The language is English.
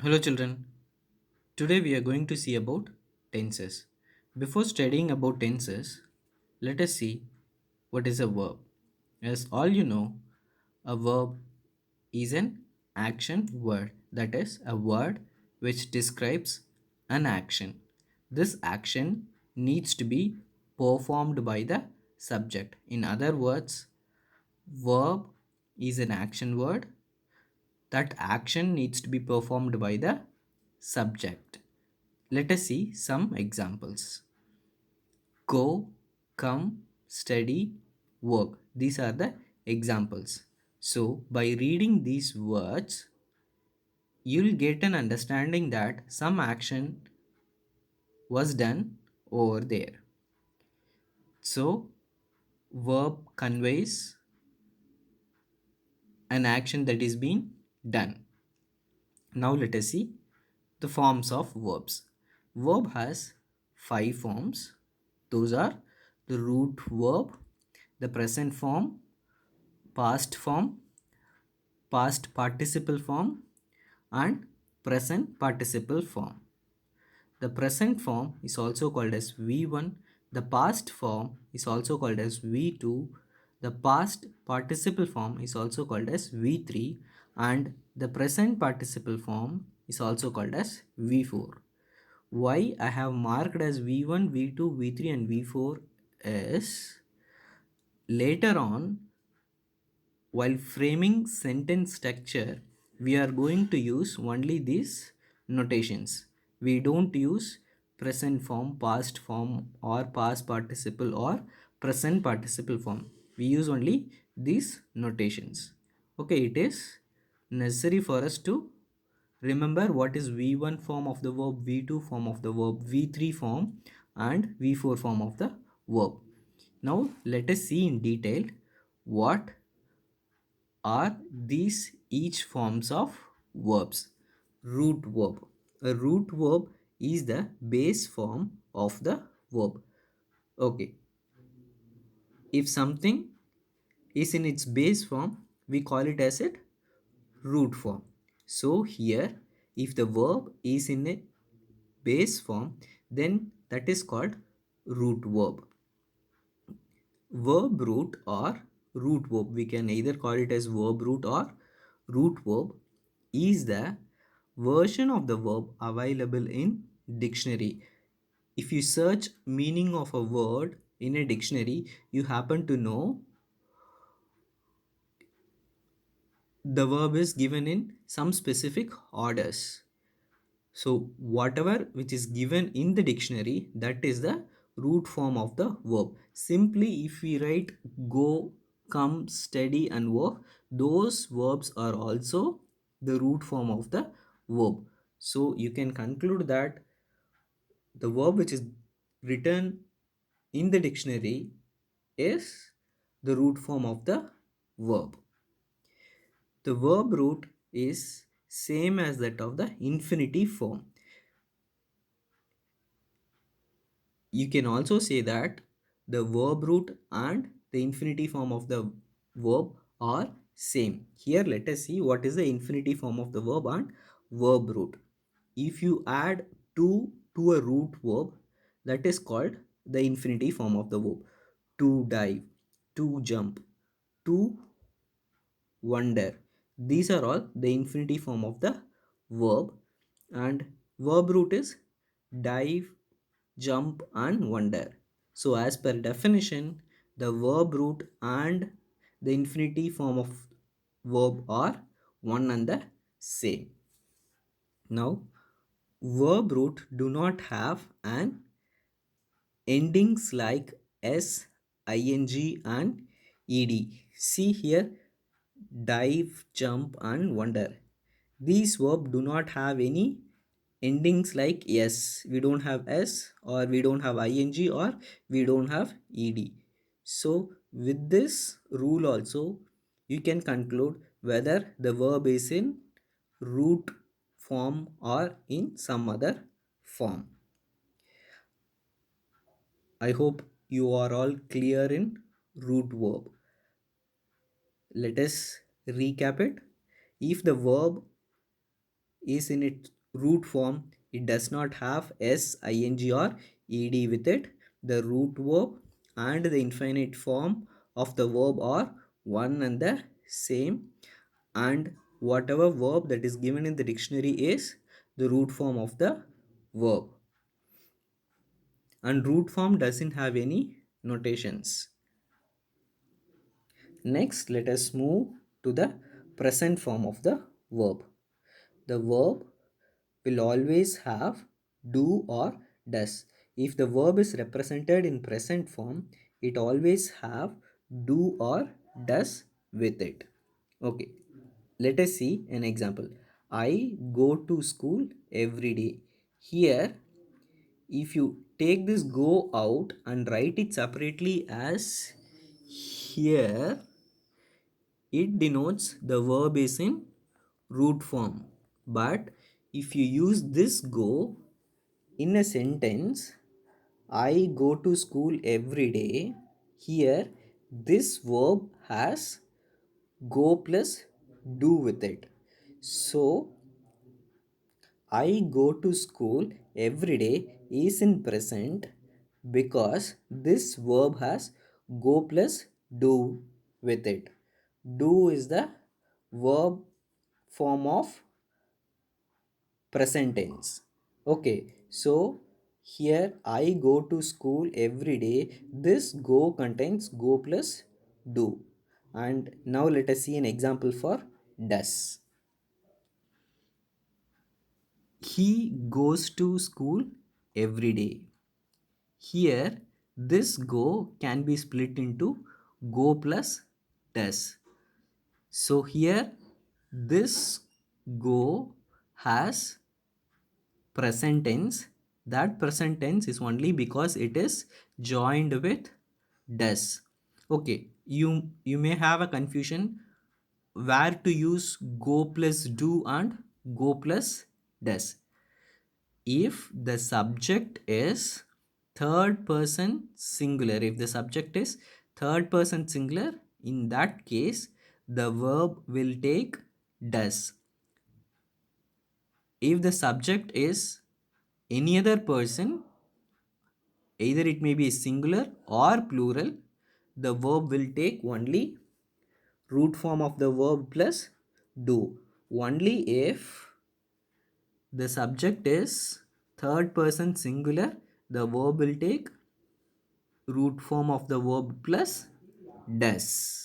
Hello children. Today we are going to see about tenses. Before studying about tenses, let us see what is a verb. As all you know, a verb is an action word. That is a word which describes an action. This action needs to be performed by the subject. In other words, verb is an action word. That action needs to be performed by the subject. Let us see some examples. Go, come, study, work. These are the examples. So, by reading these words, you'll get an understanding that some action was done over there. So, verb conveys an action that is being done. Now, let us see the forms of verbs. Verb has five forms. Those are the root verb, the present form, past form, past participle form, and present participle form. The present form is also called as V1. The past form is also called as V2. The past participle form is also called as V3. And the present participle form is also called as V4. Why I have marked as V1, V2, V3 and V4 is later on, while framing sentence structure, we are going to use only these notations. We don't use present form, past form, or past participle or present participle form. We use only these notations. Okay, it is necessary for us to remember what is V1 form of the verb, V2 form of the verb, V3 form, and V4 form of the verb. Now, let us see in detail what are these each forms of verbs. Root verb. A root verb is the base form of the verb. Okay. If something is in its base form, we call it as a root form. So here, if the verb is in a base form, then that is called root verb. Verb root or root verb, we can either call it as verb root or root verb, is the version of the verb available in dictionary. If you search meaning of a word in a dictionary, you happen to know the verb is given in some specific orders. So whatever which is given in the dictionary, that is the root form of the verb. Simply if we write go, come, study and work, those verbs are also the root form of the verb. So you can conclude that the verb which is written in the dictionary is the root form of the verb. The verb root is same as that of the infinitive form. You can also say that the verb root and the infinitive form of the verb are same. Here let us see what is the infinitive form of the verb and verb root. If you add to a root verb, that is called the infinitive form of the verb. To dive, to jump, to wonder. These are all the infinitive form of the verb, and verb root is dive, jump and wonder. So as per definition, the verb root and the infinitive form of verb are one and the same. Now, verb root do not have an endings like s, ing and ed. See here, dive, jump and wonder. These verbs do not have any endings like s. We don't have s, or we don't have ing, or we don't have ed. So with this rule also, you can conclude whether the verb is in root form or in some other form. I hope you are all clear in root verb. Let us recap it. If the verb is in its root form, it does not have s, ing or ed with it. The root verb and the infinite form of the verb are one and the same, and whatever verb that is given in the dictionary is the root form of the verb, and root form doesn't have any notations. Next, let us move to the present form of the verb. The verb will always have do or does. If the verb is represented in present form, it always have do or does with it. Okay, let us see an example. I go to school every day. Here, if you take this go out and write it separately as here, it denotes the verb is in root form. But if you use this go in a sentence, I go to school every day, here this verb has go plus do with it. So I go to school every day is in present because this verb has go plus do with it. Do is the verb form of present tense. Okay, so here I go to school every day. This go contains go plus do. And now let us see an example for does. He goes to school every day. Here, this go can be split into go plus does. So here, this go has present tense. That present tense is only because it is joined with does. Okay, you may have a confusion where to use go plus do and go plus does. If the subject is third person singular, if the subject is third person singular, in that case the verb will take does. If the subject is any other person, either it may be singular or plural, the verb will take only root form of the verb plus do. Only if the subject is third person singular, the verb will take root form of the verb plus does.